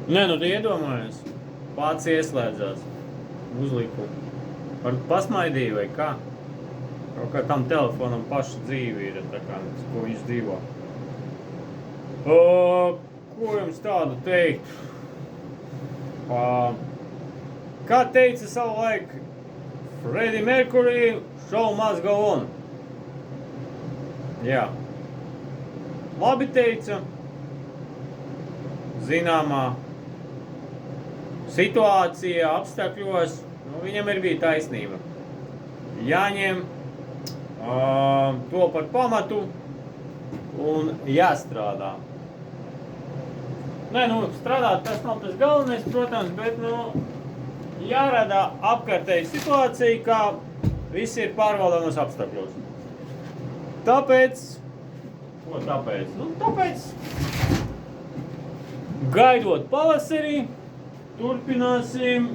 Nē, nu, tu iedomājies. Pats ieslēdzās uzlikumu. Par pasmaidīju vai kā? Kaut kā tam telefonam paša dzīve ir, tā kā, ko viņš dzīvo. Ko jums tādu teikt? Kā teica savu laiku Freddie Mercury, show must go on. Jā. Labi teica. Zināmā situācijā, apstākļos, nu, viņam ir bija taisnība. Jāņem to par pamatu un jāstrādā. Nē, nu, strādāt tas nav tas galvenais, protams, bet, nu, jārada apkārtēji situācija, kā viss ir pārvaldāmas apstākļos. Tāpēc, ko tāpēc? Nu, tāpēc, gaidot pavasarī, turpināsim